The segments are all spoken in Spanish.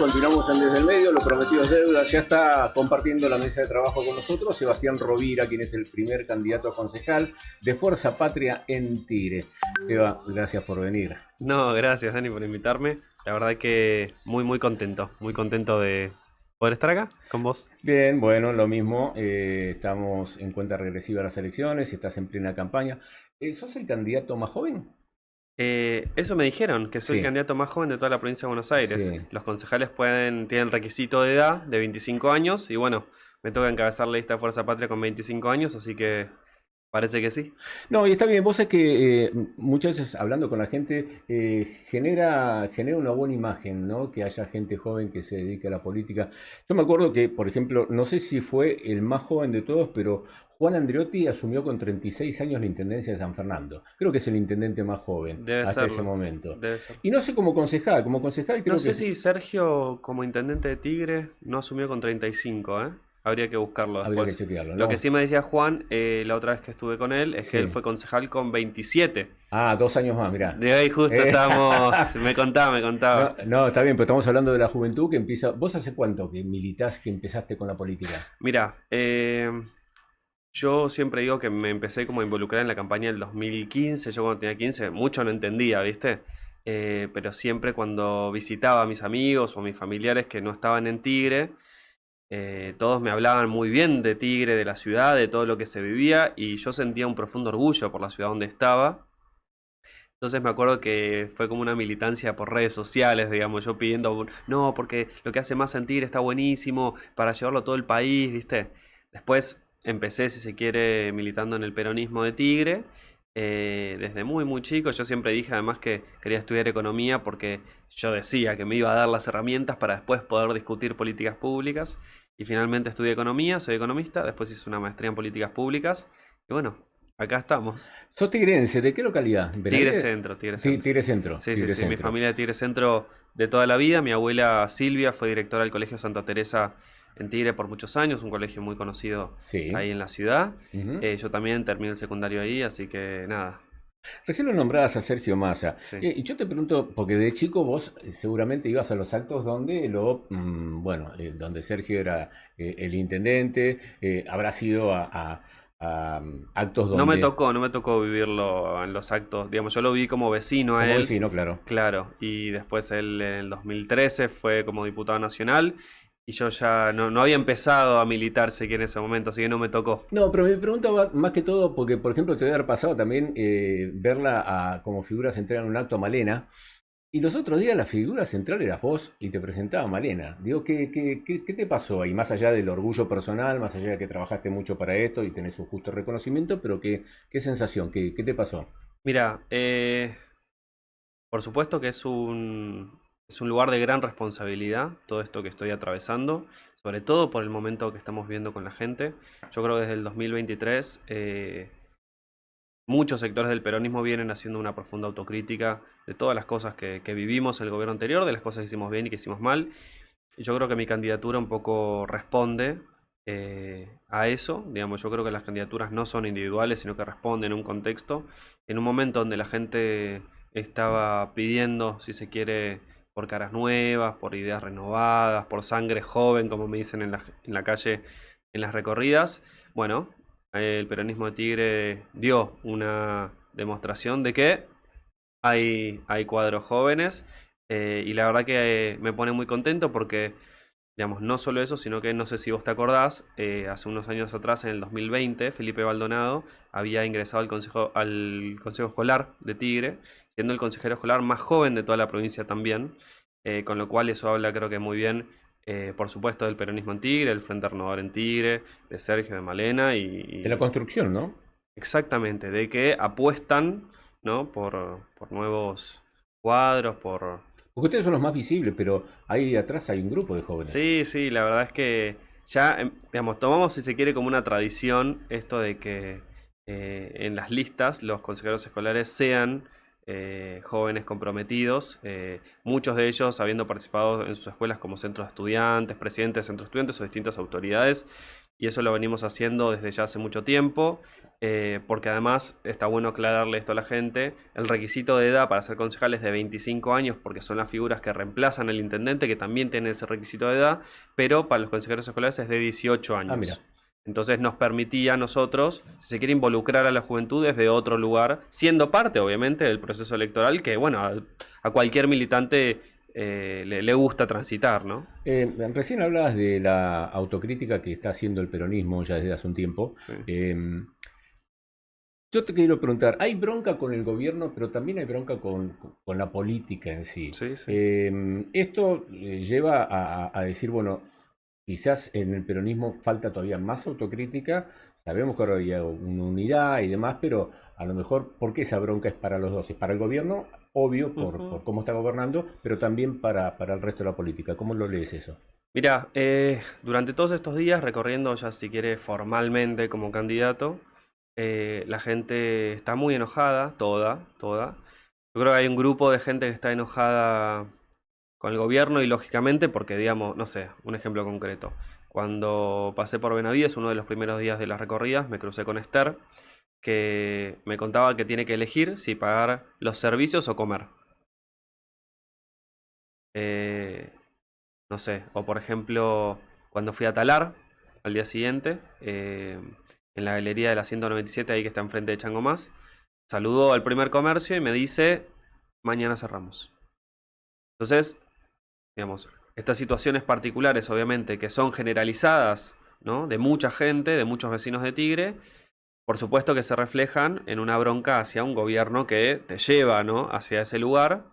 Continuamos en Desde el Medio, lo prometido es deuda. Ya está compartiendo la mesa de trabajo con nosotros Sebastián Rovira, quien es el primer candidato a concejal de Fuerza Patria en Tigre. Eva, gracias por venir. No, gracias Dani por invitarme. La verdad que muy contento de poder estar acá con vos. Bien, bueno, lo mismo. Estamos en cuenta regresiva a las elecciones, estás en plena campaña. ¿Sos el candidato más joven? Eso me dijeron, que soy el Sí, candidato más joven de toda la provincia de Buenos Aires. sí. Los concejales tienen requisito de edad de 25 años y bueno, me toca encabezar la lista de Fuerza Patria con 25 años, así que parece que sí. No, y está bien, vos es que muchas veces hablando con la gente genera una buena imagen, ¿no? Que haya gente joven que se dedique a la política. Yo me acuerdo que, por ejemplo, no sé si fue el más joven de todos, pero Juan Andreotti asumió con 36 años la Intendencia de San Fernando. Creo que es el intendente más joven Debe hasta ese serlo, momento. debe ser. Y no sé como concejal No creo que sé si Sergio, como intendente de Tigre, no asumió con 35, ¿eh? Habría que buscarlo habría que después. chequearlo, Lo que ¿no? sí me decía Juan, la otra vez que estuve con él, es que él Sí. fue concejal con 27. Ah, 2 años más, mirá. De ahí justo Eh, estábamos, me No, contaba. no, está bien, pero estamos hablando de la juventud que empieza. ¿Vos hace cuánto que militás, que empezaste con la política? Mira, yo siempre digo que me empecé como a involucrar en la campaña del 2015. Yo cuando tenía 15 mucho no entendía, ¿viste? Pero siempre cuando visitaba a mis amigos o a mis familiares que no estaban en Tigre, todos me hablaban muy bien de Tigre, de la ciudad, de todo lo que se vivía, y yo sentía un profundo orgullo por la ciudad donde estaba. Entonces me acuerdo que fue como una militancia por redes sociales, digamos, yo pidiendo, no, porque lo que hace más en Tigre está buenísimo, para llevarlo a todo el país, ¿viste? Después empecé, si se quiere, militando en el peronismo de Tigre, desde muy chico. Yo siempre dije además que quería estudiar economía porque yo decía que me iba a dar las herramientas para después poder discutir políticas públicas. Y finalmente estudié economía, soy economista, después hice una maestría en políticas públicas. Y bueno, acá estamos. ¿Sos tigrense? ¿De qué localidad? Tigre ¿Benavides? Centro, Tigre Centro. Tigre Centro, Sí, sí, Tigre sí, mi Centro. familia de Tigre Centro de toda la vida. Mi abuela Silvia fue directora del Colegio Santa Teresa en Tigre por muchos años, un colegio muy conocido Sí. ahí en la ciudad. Ujú. Yo también terminé el secundario ahí, así que nada, Recién lo nombrabas a Sergio Massa. sí. Y yo te pregunto, porque de chico vos seguramente ibas a los actos donde donde Sergio era el intendente, habrás ido a actos donde, No me tocó vivirlo en los actos, digamos, yo lo vi como vecino a como él, vecino, claro. claro, y después él en el 2013 fue como diputado nacional y yo ya no había empezado a militar, sé que en ese momento, así que no me tocó. No, pero mi pregunta va más que todo porque, por ejemplo, te debe haber pasado también verla como figura central en un acto a Malena. Y los otros días la figura central eras vos y te presentaba Malena. Digo, ¿qué te pasó ahí? Más allá del orgullo personal, más allá de que trabajaste mucho para esto y tenés un justo reconocimiento, pero ¿qué sensación? ¿Qué te pasó? Mira, por supuesto que es un lugar de gran responsabilidad todo esto que estoy atravesando, sobre todo por el momento que estamos viendo con la gente. Yo creo que desde el 2023 muchos sectores del peronismo vienen haciendo una profunda autocrítica de todas las cosas que vivimos en el gobierno anterior, de las cosas que hicimos bien y que hicimos mal. Y yo creo que mi candidatura un poco responde a eso. Digamos, yo creo que las candidaturas no son individuales, sino que responden a un contexto. En un momento donde la gente estaba pidiendo, si se quiere, por caras nuevas, por ideas renovadas, por sangre joven, como me dicen en la calle, en las recorridas. Bueno, el peronismo de Tigre dio una demostración de que hay cuadros jóvenes, y la verdad que me pone muy contento porque, digamos, no solo eso, sino que no sé si vos te acordás, hace unos años atrás, en el 2020, Felipe Baldonado había ingresado al consejo escolar de Tigre, siendo el consejero escolar más joven de toda la provincia también, con lo cual eso habla creo que muy bien, por supuesto, del peronismo en Tigre, del Frente Renovador en Tigre, de Sergio de Malena De la construcción, ¿no? exactamente, de que apuestan, ¿no? por nuevos cuadros, por... Porque ustedes son los más visibles, pero ahí atrás hay un grupo de jóvenes. Sí, sí, la verdad es que ya, digamos, tomamos, si se quiere, como una tradición esto de que en las listas los consejeros escolares sean jóvenes comprometidos, muchos de ellos habiendo participado en sus escuelas como centros de estudiantes, presidentes de centros de estudiantes o distintas autoridades. y eso lo venimos haciendo desde ya hace mucho tiempo, porque además está bueno aclararle esto a la gente, el requisito de edad para ser concejal es de 25 años, porque son las figuras que reemplazan al intendente, que también tienen ese requisito de edad, pero para los consejeros escolares es de 18 Ah, mira. años. Entonces nos permitía a nosotros, si se quiere involucrar a la juventud desde otro lugar, siendo parte obviamente del proceso electoral que, bueno, a cualquier militante le gusta transitar, ¿no? Recién hablabas de la autocrítica que está haciendo el peronismo ya desde hace un tiempo. Sí. Yo te quiero preguntar, hay bronca con el gobierno, pero también hay bronca con la política en sí. Sí, sí. Esto lleva a decir, bueno, quizás en el peronismo falta todavía más autocrítica. Sabemos que ahora hay una unidad y demás, pero a lo mejor, ¿por qué esa bronca es para los dos? Es para el gobierno, obvio, por cómo está gobernando, pero también para el resto de la política. ¿Cómo lo lees eso? Mira, durante todos estos días, recorriendo ya si quiere formalmente como candidato, la gente está muy enojada, toda. Yo creo que hay un grupo de gente que está enojada con el gobierno y lógicamente porque, digamos, no sé, un ejemplo concreto. Cuando pasé por Benavides, uno de los primeros días de las recorridas, me crucé con Esther, que me contaba que tiene que elegir si pagar los servicios o comer. Eh, no sé, o por ejemplo, cuando fui a Talar al día siguiente, en la galería de la 197, ahí que está enfrente de Chango Más, saludó al primer comercio y me dice, mañana cerramos. Entonces, digamos, estas situaciones particulares, obviamente, que son generalizadas, ¿no? De mucha gente, de muchos vecinos de Tigre, por supuesto que se reflejan en una bronca hacia un gobierno que te lleva, ¿no? Hacia ese lugar,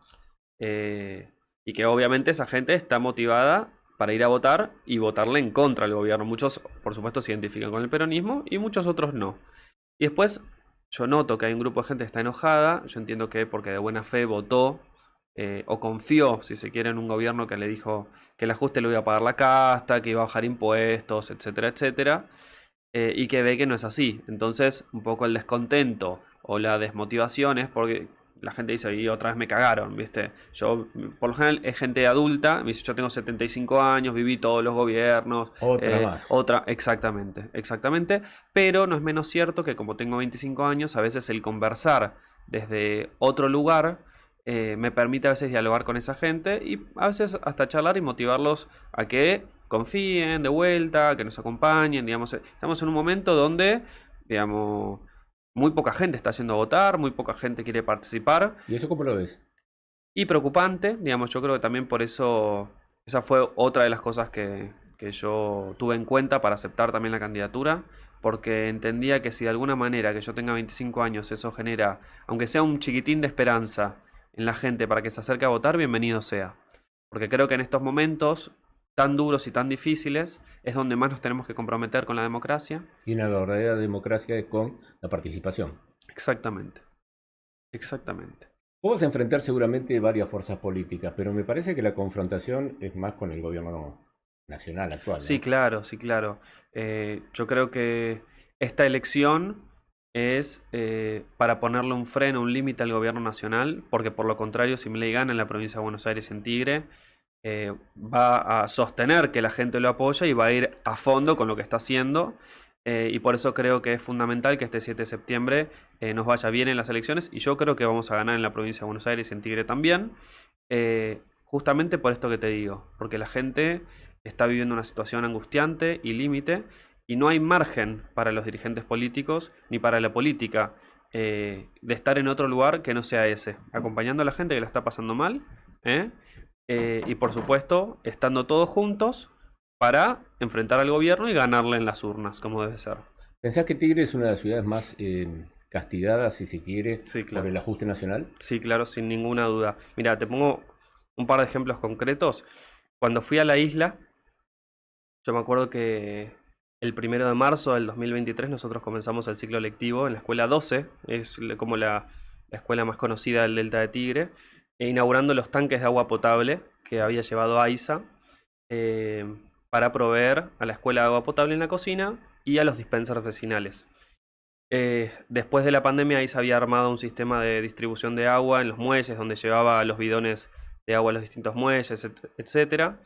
y que obviamente esa gente está motivada para ir a votar y votarle en contra al gobierno. Muchos, por supuesto, se identifican con el peronismo y muchos otros no. Y después yo noto que hay un grupo de gente que está enojada, yo entiendo que porque de buena fe votó o confió, si se quiere, en un gobierno que le dijo que el ajuste lo iba a pagar la casta, que iba a bajar impuestos, etcétera, etcétera, y que ve que no es así. Entonces, un poco el descontento o la desmotivación es porque la gente dice, y otra vez me cagaron, ¿viste? Yo, por lo general, es gente adulta, me dice, yo tengo 75 años, viví todos los gobiernos. Otra más. Otra, exactamente. Pero no es menos cierto que como tengo 25 años, a veces el conversar desde otro lugar me permite a veces dialogar con esa gente y a veces hasta charlar y motivarlos a que confíen de vuelta, que nos acompañen, digamos, estamos en un momento donde, digamos, muy poca gente está yendo a votar, muy poca gente quiere participar. ¿Y eso cómo lo ves? Y preocupante, digamos, yo creo que también por eso, esa fue otra de las cosas que yo tuve en cuenta para aceptar también la candidatura, porque entendía que si de alguna manera que yo tenga 25 años eso genera, aunque sea un chiquitín de esperanza en la gente para que se acerque a votar, bienvenido sea. Porque creo que en estos momentos tan duros y tan difíciles es donde más nos tenemos que comprometer con la democracia. Y una verdadera democracia es con la participación. Exactamente. Vos vas a enfrentar seguramente varias fuerzas políticas, pero me parece que la confrontación es más con el gobierno nacional actual, Sí, ¿no? claro. Yo creo que esta elección es para ponerle un freno, un límite al gobierno nacional, porque por lo contrario, si Milei gana en la provincia de Buenos Aires y en Tigre, va a sostener que la gente lo apoya y va a ir a fondo con lo que está haciendo. Y por eso creo que es fundamental que este 7 de septiembre nos vaya bien en las elecciones. Y yo creo que vamos a ganar en la provincia de Buenos Aires y en Tigre también. Justamente por esto que te digo. Porque la gente está viviendo una situación angustiante y límite. Y no hay margen para los dirigentes políticos ni para la política de estar en otro lugar que no sea ese. Acompañando a la gente que la está pasando mal. Y por supuesto, estando todos juntos para enfrentar al gobierno y ganarle en las urnas, como debe ser. ¿Pensás que Tigre es una de las ciudades más castigadas, si se quiere, Sí, por claro. el ajuste nacional? Sí, claro, sin ninguna duda. Mira, te pongo un par de ejemplos concretos. Cuando fui a la isla, yo me acuerdo que el 1 de marzo del 2023 nosotros comenzamos el ciclo lectivo en la escuela 12, es como la escuela más conocida del Delta de Tigre, inaugurando los tanques de agua potable que había llevado AISA para proveer a la escuela de agua potable en la cocina y a los dispensers vecinales. Después de la pandemia, AISA había armado un sistema de distribución de agua en los muelles, donde llevaba los bidones de agua a los distintos muelles, etcétera.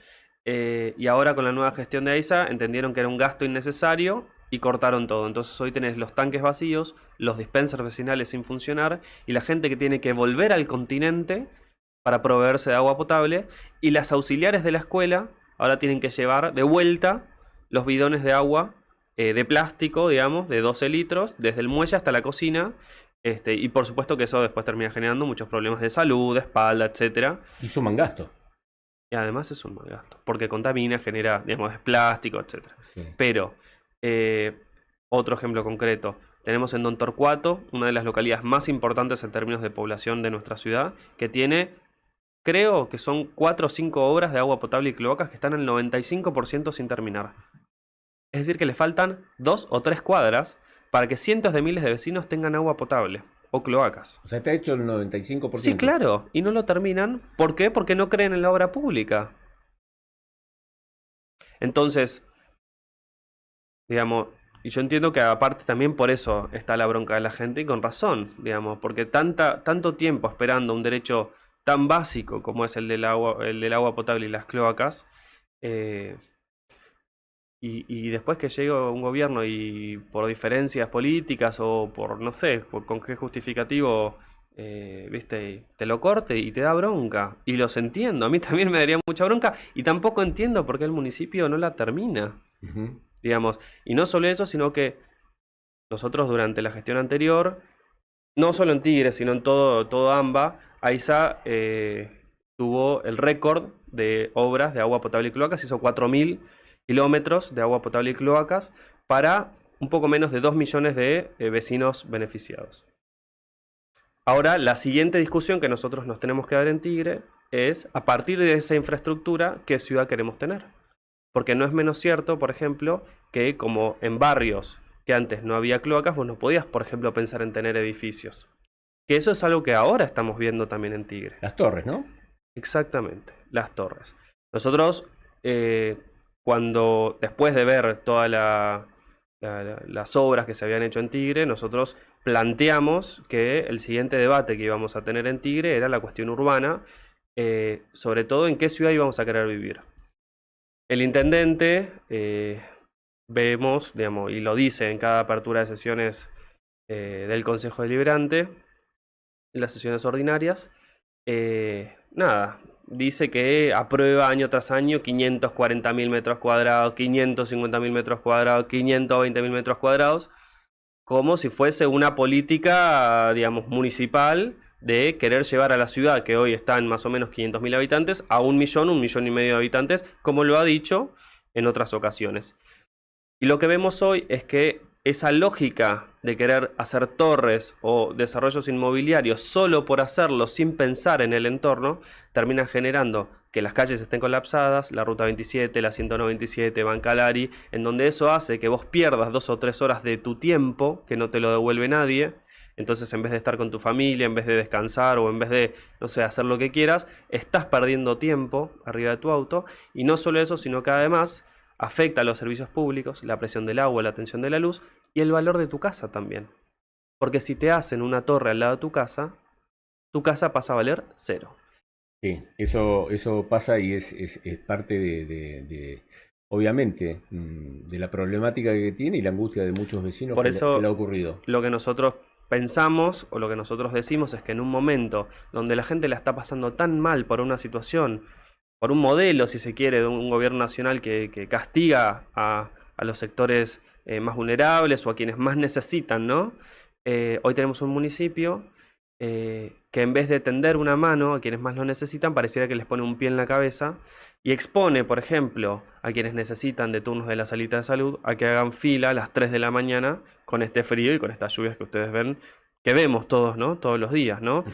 Y ahora con la nueva gestión de AISA entendieron que era un gasto innecesario y cortaron todo. Entonces hoy tenés los tanques vacíos, los dispensers vecinales sin funcionar y la gente que tiene que volver al continente para proveerse de agua potable, y las auxiliares de la escuela ahora tienen que llevar de vuelta los bidones de agua de plástico, digamos, de 12 litros, desde el muelle hasta la cocina. Y por supuesto que eso después termina generando muchos problemas de salud, de espalda, etcétera. Y suman gasto. Y además es un mal gasto, porque contamina, genera, digamos, es plástico, etcétera. Sí. Pero, otro ejemplo concreto, tenemos en Don Torcuato, una de las localidades más importantes en términos de población de nuestra ciudad, que tiene, creo que son 4 o 5 obras de agua potable y cloacas que están al 95% sin terminar. Es decir, que le faltan 2 o 3 cuadras para que cientos de miles de vecinos tengan agua potable o cloacas. O sea, está hecho el 95%. Sí, claro, y no lo terminan. ¿Por qué? Porque no creen en la obra pública. Entonces, digamos, y yo entiendo que aparte también por eso está la bronca de la gente y con razón, digamos, porque tanto tiempo esperando un derecho tan básico como es el del agua potable y las cloacas, eh, y después que llega un gobierno y por diferencias políticas o por, no sé, con qué justificativo, viste, te lo corte y te da bronca. Y los entiendo, a mí también me daría mucha bronca y tampoco entiendo por qué el municipio no la termina, digamos. Y no solo eso, sino que nosotros durante la gestión anterior, no solo en Tigre, sino en todo AMBA, AISA tuvo el récord de obras de agua potable y cloacas, hizo 4.000 kilómetros de agua potable y cloacas para un poco menos de 2 millones de vecinos beneficiados. Ahora, la siguiente discusión que nosotros nos tenemos que dar en Tigre es, a partir de esa infraestructura, ¿qué ciudad queremos tener? Porque no es menos cierto, por ejemplo, que como en barrios que antes no había cloacas, vos no podías, por ejemplo, pensar en tener edificios. Que eso es algo que ahora estamos viendo también en Tigre. Las torres, ¿no? Exactamente, las torres. Nosotros, cuando después de ver todas las obras que se habían hecho en Tigre, nosotros planteamos que el siguiente debate que íbamos a tener en Tigre era la cuestión urbana, sobre todo en qué ciudad íbamos a querer vivir. El intendente, vemos, digamos, y lo dice en cada apertura de sesiones del Consejo Deliberante, en las sesiones ordinarias, nada, dice que aprueba año tras año 540.000 metros cuadrados, 550.000 metros cuadrados, 520.000 metros cuadrados, como si fuese una política, digamos, municipal de querer llevar a la ciudad, que hoy está en más o menos 500.000 habitantes, a 1.000.000 de habitantes, como lo ha dicho en otras ocasiones. Y lo que vemos hoy es que esa lógica de querer hacer torres o desarrollos inmobiliarios solo por hacerlo sin pensar en el entorno, termina generando que las calles estén colapsadas, la Ruta 27, la 197, Bancalari, en donde eso hace que vos pierdas 2 o 3 horas de tu tiempo, que no te lo devuelve nadie. Entonces, en vez de estar con tu familia, en vez de descansar o en vez de, no sé, hacer lo que quieras, estás perdiendo tiempo arriba de tu auto. Y no solo eso, sino que además afecta a los servicios públicos, la presión del agua, la tensión de la luz y el valor de tu casa también. Porque si te hacen una torre al lado de tu casa pasa a valer 0. Sí, eso pasa y es parte obviamente, de la problemática que tiene y la angustia de muchos vecinos Por que eso, le ha ocurrido. lo que nosotros pensamos o lo que nosotros decimos es que en un momento donde la gente la está pasando tan mal por una situación, por un modelo, si se quiere, de un gobierno nacional que castiga a los sectores más vulnerables o a quienes más necesitan, ¿no? Hoy tenemos un municipio que en vez de tender una mano a quienes más lo necesitan, pareciera que les pone un pie en la cabeza y expone, por ejemplo, a quienes necesitan de turnos de la salita de salud a que hagan fila a las 3 de la mañana con este frío y con estas lluvias que ustedes ven, que vemos todos, ¿no? Todos los días, ¿no?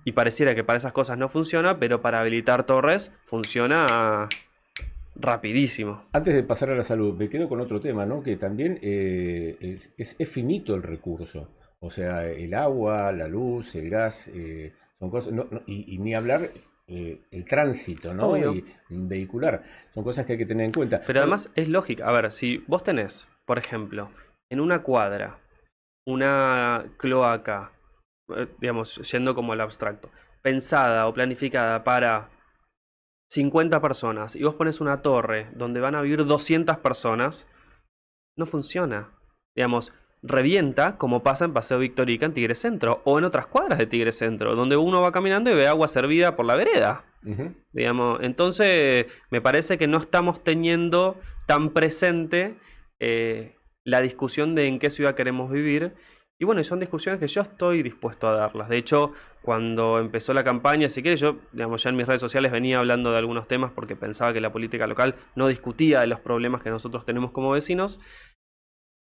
Y pareciera que para esas cosas no funciona, pero para habilitar torres funciona rapidísimo. Antes de pasar a la salud, me quedo con otro tema, ¿no? Que también es finito el recurso. O sea, el agua, la luz, el gas, son cosas, y ni hablar el tránsito, ¿no? Obvio. Y vehicular, son cosas que hay que tener en cuenta. Pero además es lógica. A ver, si vos tenés, por ejemplo, en una cuadra, una cloaca, digamos, yendo como al abstracto, pensada o planificada para 50 personas y vos pones una torre donde van a vivir 200 personas, no funciona. Digamos, revienta como pasa en Paseo Victorica en Tigre Centro o en otras cuadras de Tigre Centro, donde uno va caminando y ve agua servida por la vereda. Digamos, entonces me parece que no estamos teniendo tan presente la discusión de en qué ciudad queremos vivir. Y bueno, y son discusiones que yo estoy dispuesto a darlas. De hecho, cuando empezó la campaña, si quieres, yo, digamos, ya en mis redes sociales venía hablando de algunos temas porque pensaba que la política local no discutía de los problemas que nosotros tenemos como vecinos.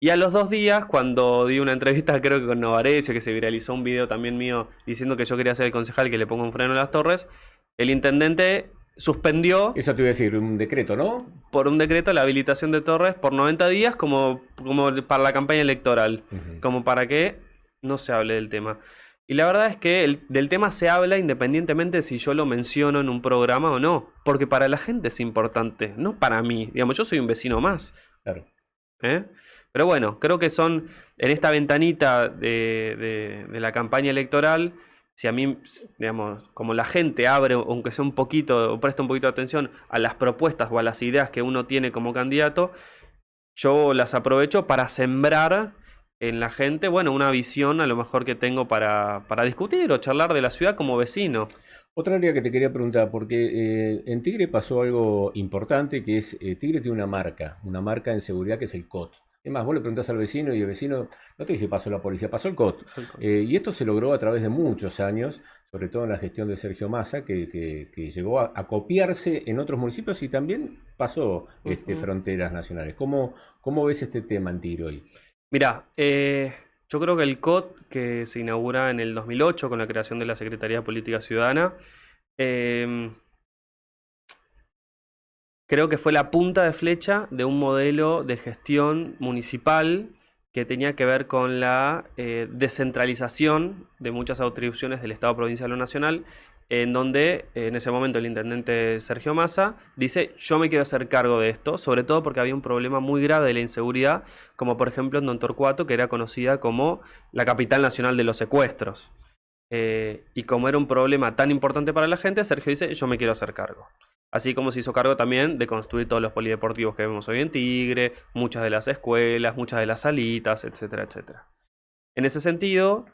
Y a los 2 días, cuando di una entrevista, creo que con Novarecio, que se viralizó un video también mío diciendo que yo quería ser el concejal que le ponga un freno a las torres, el intendente suspendió Eso te iba a decir, un decreto, ¿no? por un decreto la habilitación de torres por 90 días como para la campaña electoral, como para que no se hable del tema. Y la verdad es que del tema se habla independientemente de si yo lo menciono en un programa o no, porque para la gente es importante, no para mí. Digamos, yo soy un vecino más. Claro. Pero bueno, creo que son en esta ventanita de la campaña electoral, si a mí, digamos, como la gente abre, aunque sea un poquito, o presta un poquito de atención a las propuestas o a las ideas que uno tiene como candidato, yo las aprovecho para sembrar en la gente, bueno, una visión a lo mejor que tengo para discutir o charlar de la ciudad como vecino. Otra área que te quería preguntar, porque en Tigre pasó algo importante, que es, Tigre tiene una marca en seguridad que es el COT. Es más, vos le preguntás al vecino y el vecino no te dice pasó la policía, pasó el COT. Y esto se logró a través de muchos años, sobre todo en la gestión de Sergio Massa, que llegó a copiarse en otros municipios y también pasó fronteras nacionales. ¿Cómo ves este tema en Tigre hoy? Mirá, yo creo que el COT, que se inaugura en el 2008 con la creación de la Secretaría de Política Ciudadana, creo que fue la punta de flecha de un modelo de gestión municipal que tenía que ver con la descentralización de muchas atribuciones del Estado provincial o nacional, en donde en ese momento el intendente Sergio Massa dice: yo me quiero hacer cargo de esto, sobre todo porque había un problema muy grave de la inseguridad, como por ejemplo en Don Torcuato, que era conocida como la capital nacional de los secuestros. Y como era un problema tan importante para la gente, Sergio dice: yo me quiero hacer cargo. Así como se hizo cargo también de construir todos los polideportivos que vemos hoy en Tigre, muchas de las escuelas, muchas de las salitas, etcétera, etcétera. En ese sentido,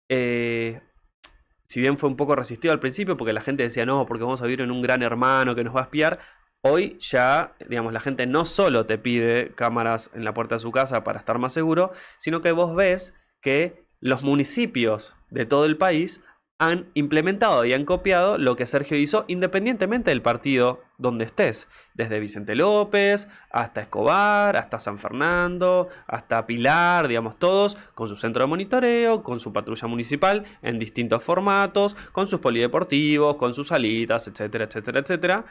si bien fue un poco resistido al principio, porque la gente decía: no, porque vamos a vivir en un gran hermano que nos va a espiar, hoy ya, digamos, la gente no solo te pide cámaras en la puerta de su casa para estar más seguro, sino que vos ves que los municipios de todo el país han implementado y han copiado lo que Sergio hizo, independientemente del partido donde estés. Desde Vicente López, hasta Escobar, hasta San Fernando, hasta Pilar, digamos, todos con su centro de monitoreo, con su patrulla municipal en distintos formatos, con sus polideportivos, con sus salitas, etcétera, etcétera, etcétera.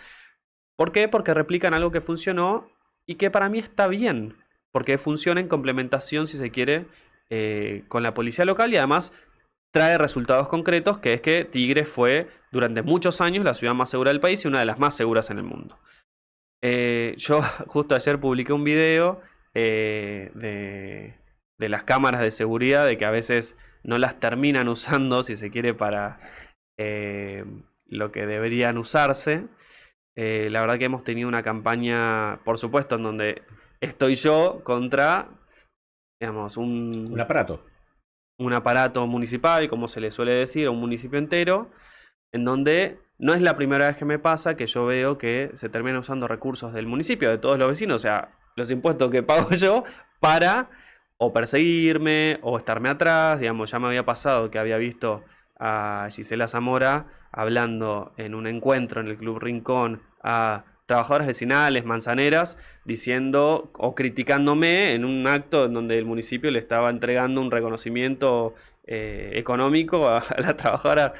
¿Por qué? Porque replican algo que funcionó y que para mí está bien, porque funciona en complementación, si se quiere, con la policía local, y además trae resultados concretos, que es que Tigre fue durante muchos años la ciudad más segura del país y una de las más seguras en el mundo. Yo justo ayer publiqué un video de las cámaras de seguridad, de que a veces no las terminan usando, si se quiere, para lo que deberían usarse. La verdad que hemos tenido una campaña, por supuesto, en donde estoy yo contra, digamos, Un aparato. un aparato municipal, como se le suele decir, a un municipio entero, en donde no es la primera vez que me pasa que yo veo que se terminan usando recursos del municipio, de todos los vecinos, o sea, los impuestos que pago yo, para o perseguirme o estarme atrás. Digamos, ya me había pasado que había visto a Gisela Zamora hablando en un encuentro en el Club Rincón a trabajadoras vecinales, manzaneras, diciendo o criticándome en un acto en donde el municipio le estaba entregando un reconocimiento económico a las trabajadoras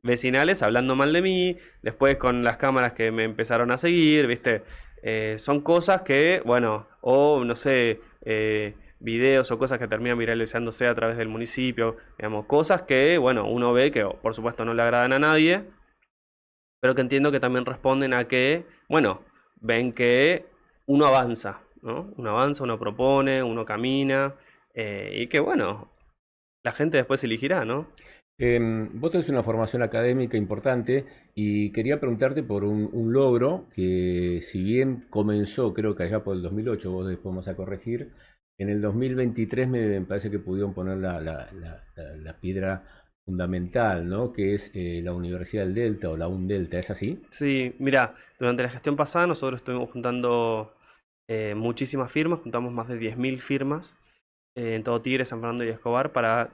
vecinales, hablando mal de mí. Después con las cámaras que me empezaron a seguir, ¿viste? Son cosas que, bueno, o no sé, videos o cosas que terminan viralizándose a través del municipio, digamos, cosas que, bueno, uno ve que por supuesto no le agradan a nadie, pero que entiendo que también responden a que, bueno, ven que uno avanza, ¿no? Uno avanza, uno propone, uno camina, y que, bueno, la gente después elegirá, ¿no? Vos tenés una formación académica importante y quería preguntarte por un logro que si bien comenzó creo que allá por el 2008, vos después vamos a corregir, en el 2023 me parece que pudieron poner la piedra fundamental, ¿no? Que es la Universidad del Delta o la UNDelta, ¿es así? Sí, mira, durante la gestión pasada nosotros estuvimos juntando muchísimas firmas, juntamos más de 10.000 firmas en todo Tigre, San Fernando y Escobar para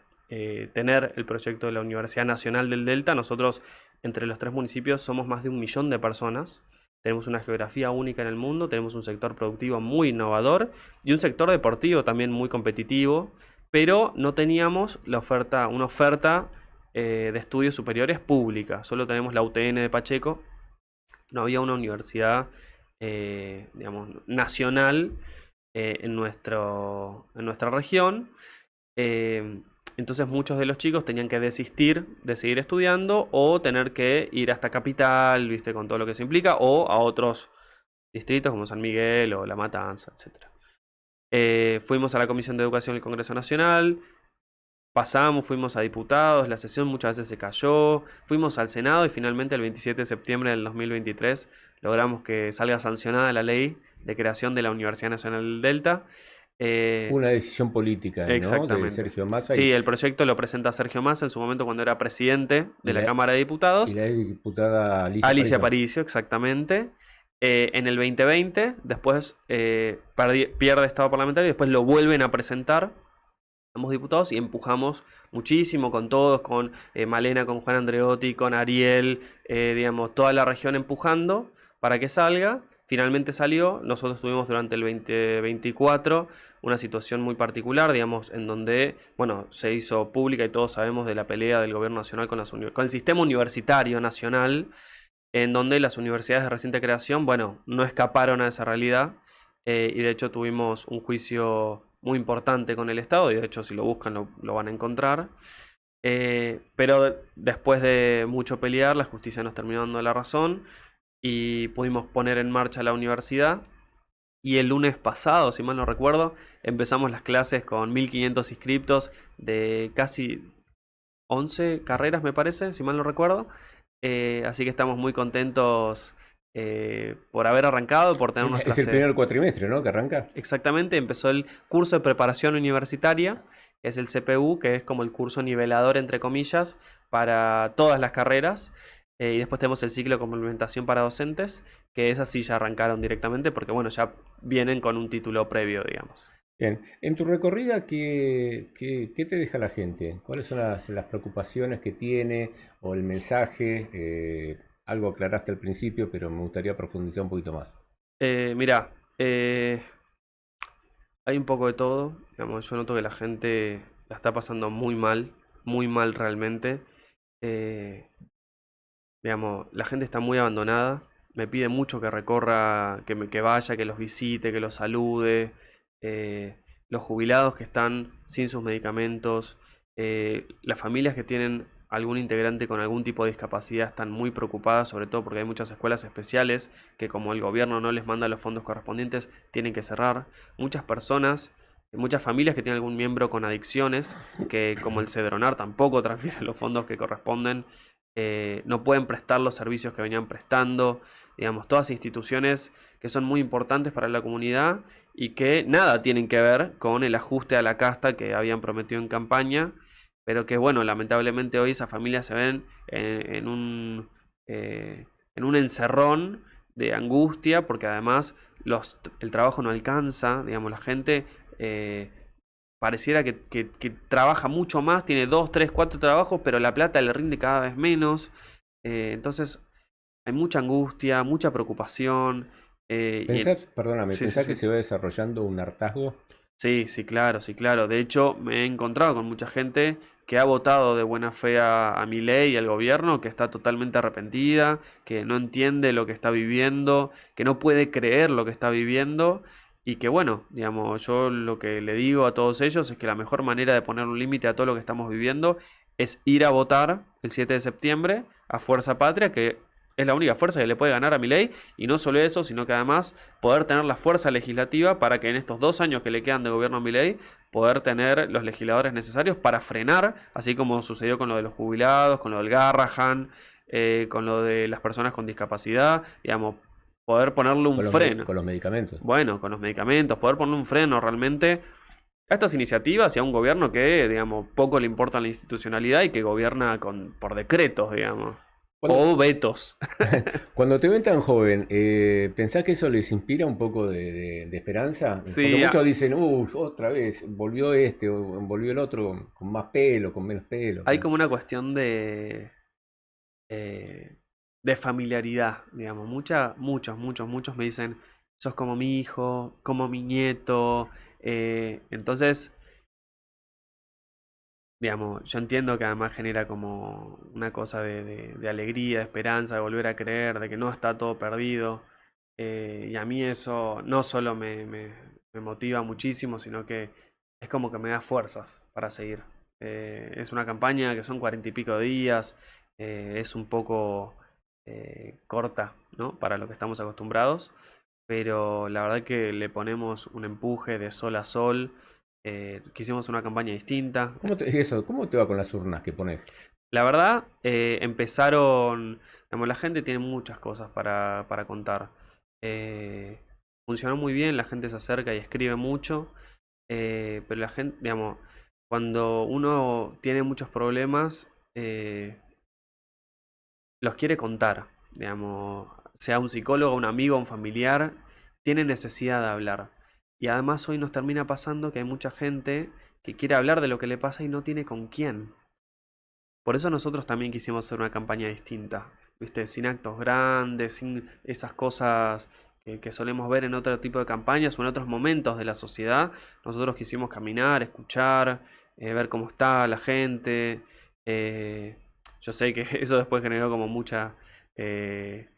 tener el proyecto de la Universidad Nacional del Delta. Nosotros, entre los tres municipios, somos más de 1 millón de personas. Tenemos una geografía única en el mundo, tenemos un sector productivo muy innovador y un sector deportivo también muy competitivo, pero no teníamos una oferta de estudios superiores pública. Solo tenemos la UTN de Pacheco, no había una universidad, digamos, nacional en nuestra región. Eh, entonces muchos de los chicos tenían que desistir de seguir estudiando o tener que ir hasta Capital, ¿viste? Con todo lo que eso implica, o a otros distritos como San Miguel o La Matanza, etcétera. Fuimos a la Comisión de Educación del Congreso Nacional, pasamos, fuimos a diputados, la sesión muchas veces se cayó, fuimos al Senado y finalmente el 27 de septiembre del 2023 logramos que salga sancionada la ley de creación de la Universidad Nacional del Delta. Fue Eh, una decisión política, ¿no? De exactamente. Sergio Massa Sí, el proyecto lo presenta Sergio Massa en su momento cuando era presidente de y la la, Cámara de y Diputados. la diputada Alicia Alicia Aparicio. Aparicio, exactamente. En el 2020, después pierde estado parlamentario y después lo vuelven a presentar ambos diputados y empujamos muchísimo con todos, con Malena, con Juan Andreotti, con Ariel, digamos, toda la región empujando para que salga. Finalmente salió. Nosotros tuvimos durante el 2024 una situación muy particular, digamos, en donde, bueno, se hizo pública y todos sabemos de la pelea del gobierno nacional con el sistema universitario nacional, en donde las universidades de reciente creación, bueno, no escaparon a esa realidad y de hecho tuvimos un juicio muy importante con el Estado y de hecho si lo buscan lo van a encontrar. Pero después de mucho pelear, la justicia nos terminó dando la razón y pudimos poner en marcha la universidad. Y el lunes pasado, si mal no recuerdo, empezamos las clases con 1.500 inscriptos de casi 11 carreras, me parece, si mal no recuerdo. Así que estamos muy contentos por haber arrancado, por tener Es nuestra el sede. primer cuatrimestre, ¿no? Que arranca. Exactamente, empezó el curso de preparación universitaria, que es el CPU, que es como el curso nivelador, entre comillas, para todas las carreras. Y después tenemos el ciclo de complementación para docentes, que esas sí ya arrancaron directamente, porque bueno, ya vienen con un título previo, digamos. Bien, en tu recorrida, ¿qué te deja la gente? ¿Cuáles son las preocupaciones que tiene o el mensaje? Algo aclaraste al principio, pero me gustaría profundizar un poquito más. Mirá, hay un poco de todo. Digamos, yo noto que la gente la está pasando muy mal realmente. Eh, digamos, la gente está muy abandonada. Me pide mucho que recorra, que vaya, que los visite, que los salude. Eh, los jubilados que están sin sus medicamentos. Las familias que tienen algún integrante con algún tipo de discapacidad están muy preocupadas, sobre todo porque hay muchas escuelas especiales que como el gobierno no les manda los fondos correspondientes, tienen que cerrar. Muchas personas, muchas familias que tienen algún miembro con adicciones, que como el Cedronar tampoco transfiere los fondos que corresponden, no pueden prestar los servicios que venían prestando, digamos, todas instituciones que son muy importantes para la comunidad y que nada tienen que ver con el ajuste a la casta que habían prometido en campaña, pero que bueno, lamentablemente hoy esas familias se ven en un encerrón de angustia porque además el trabajo no alcanza, digamos, la gente eh, pareciera que trabaja mucho más, tiene 2, 3, 4 trabajos, pero la plata le rinde cada vez menos. Entonces hay mucha angustia, mucha preocupación. Perdóname, Sí, sí, ¿pensás que sí. se va desarrollando un hartazgo? Sí, sí, claro, sí, claro. De hecho, me he encontrado con mucha gente que ha votado de buena fe a Milei y al gobierno, que está totalmente arrepentida, que no entiende lo que está viviendo, que no puede creer lo que está viviendo y que bueno, digamos, yo lo que le digo a todos ellos es que la mejor manera de poner un límite a todo lo que estamos viviendo es ir a votar el 7 de septiembre a Fuerza Patria, que Es la única fuerza que le puede ganar a Milei, y no solo eso, sino que además poder tener la fuerza legislativa para que en estos 2 años que le quedan de gobierno a Milei, poder tener los legisladores necesarios para frenar, así como sucedió con lo de los jubilados, con lo del Garrahan, con lo de las personas con discapacidad, digamos, poder ponerle un freno. Con los medicamentos. Bueno, con los medicamentos, poder ponerle un freno realmente a estas iniciativas y a un gobierno que, digamos, poco le importa la institucionalidad y que gobierna por decretos, digamos. Cuando, O vetos. cuando te ven tan joven, ¿pensás que eso les inspira un poco de esperanza? Porque Sí, muchos dicen, otra vez, volvió este, o volvió el otro con más pelo, con menos pelo. hay como una cuestión eh, de familiaridad, digamos. Muchos me dicen, sos como mi hijo, como mi nieto. Entonces, digamos, yo entiendo que además genera como una cosa de alegría, de esperanza, de volver a creer, de que no está todo perdido. Y a mí eso no solo me motiva muchísimo, sino que es como que me da fuerzas para seguir. Es una campaña que son 40 y pico de días, es un poco corta, ¿no? Para lo que estamos acostumbrados, pero la verdad que le ponemos un empuje de sol a sol. Quisimos una campaña distinta. ¿Cómo te va con las urnas que pones? La verdad, empezaron, digamos, la gente tiene muchas cosas para contar. Eh, Funcionó muy bien, la gente se acerca y escribe mucho, pero la gente, digamos, cuando uno tiene muchos problemas, los quiere contar, digamos, sea un psicólogo, un amigo, un familiar, tiene necesidad de hablar. Y además hoy nos termina pasando que hay mucha gente que quiere hablar de lo que le pasa y no tiene con quién. Por eso nosotros también quisimos hacer una campaña distinta, ¿viste? Sin actos grandes, sin esas cosas que solemos ver en otro tipo de campañas o en otros momentos de la sociedad. Nosotros quisimos caminar, escuchar, ver cómo está la gente. Eh, yo sé que eso después generó como mucha eh,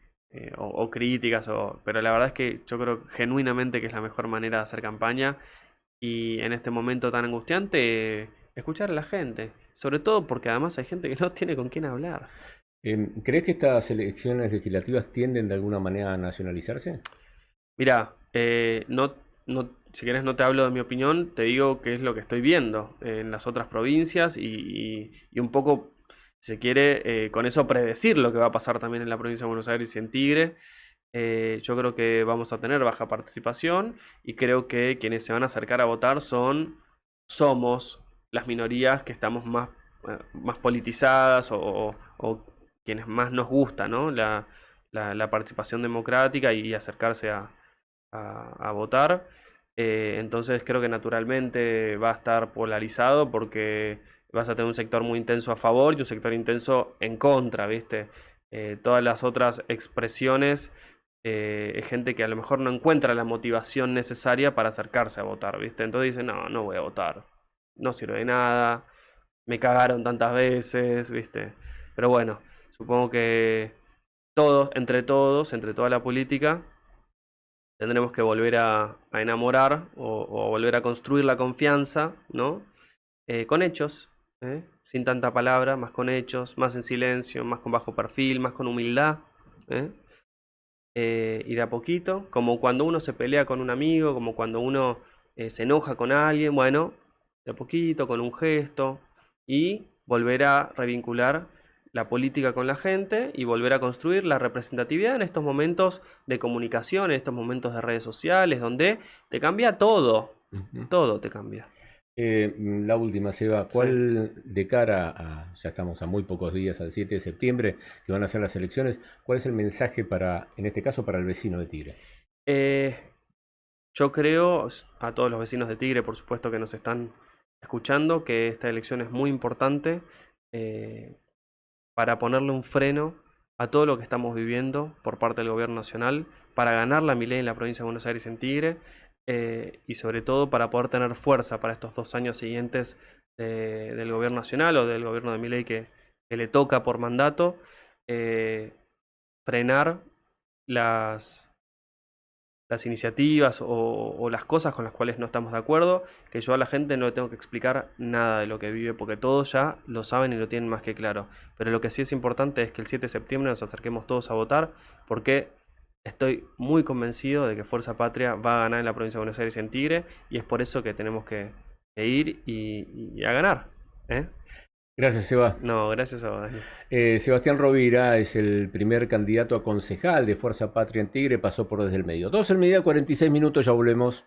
o críticas, pero la verdad es que yo creo genuinamente que es la mejor manera de hacer campaña y en este momento tan angustiante, escuchar a la gente. Sobre todo porque además hay gente que no tiene con quién hablar. ¿Crees que estas elecciones legislativas tienden de alguna manera a nacionalizarse? Mira, si querés no te hablo de mi opinión, te digo qué es lo que estoy viendo en las otras provincias y un poco, si se quiere, con eso predecir lo que va a pasar también en la provincia de Buenos Aires y en Tigre. Yo creo que vamos a tener baja participación y creo que quienes se van a acercar a votar somos las minorías que estamos más politizadas o quienes más nos gusta, ¿no? La participación democrática y acercarse a votar. Entonces creo que naturalmente va a estar polarizado porque vas a tener un sector muy intenso a favor y un sector intenso en contra, ¿viste? Todas las otras expresiones es gente que a lo mejor no encuentra la motivación necesaria para acercarse a votar, ¿viste? Entonces dice, no, no voy a votar, no sirve de nada, me cagaron tantas veces, ¿viste? Pero bueno, supongo que entre toda la política, tendremos que volver a enamorar o volver a construir la confianza, ¿no? Con hechos, sin tanta palabra, más con hechos, más en silencio, más con bajo perfil, más con humildad, ¿eh? Y de a poquito, como cuando uno se pelea con un amigo, como cuando uno se enoja con alguien, bueno, de a poquito, con un gesto, y volver a revincular la política con la gente y volver a construir la representatividad en estos momentos de comunicación, en estos momentos de redes sociales, donde te cambia todo, Ujú. todo te cambia. La última, Seba, Sí. ¿cuál de cara ya estamos a muy pocos días, al 7 de septiembre, que van a ser las elecciones, cuál es el mensaje para, en este caso, para el vecino de Tigre? Eh, yo creo, a todos los vecinos de Tigre, por supuesto que nos están escuchando, que esta elección es muy importante eh, para ponerle un freno a todo lo que estamos viviendo por parte del gobierno nacional, para ganar la Milei en la provincia de Buenos Aires en Tigre, y sobre todo para poder tener fuerza para estos 2 años siguientes del gobierno nacional o del gobierno de Milei que le toca por mandato, eh, frenar las las iniciativas o las cosas con las cuales no estamos de acuerdo, que yo a la gente no le tengo que explicar nada de lo que vive, porque todos ya lo saben y lo tienen más que claro. Pero lo que sí es importante es que el 7 de septiembre nos acerquemos todos a votar, porque estoy muy convencido de que Fuerza Patria va a ganar en la provincia de Buenos Aires y en Tigre, y es por eso que tenemos que ir y a ganar. ¿Eh? Gracias, Seba. No, gracias a vos, Dani. Sebastián Rovira es el primer candidato a concejal de Fuerza Patria en Tigre, pasó por Desde el Medio. 12 del mediodía, 46 minutos, ya volvemos.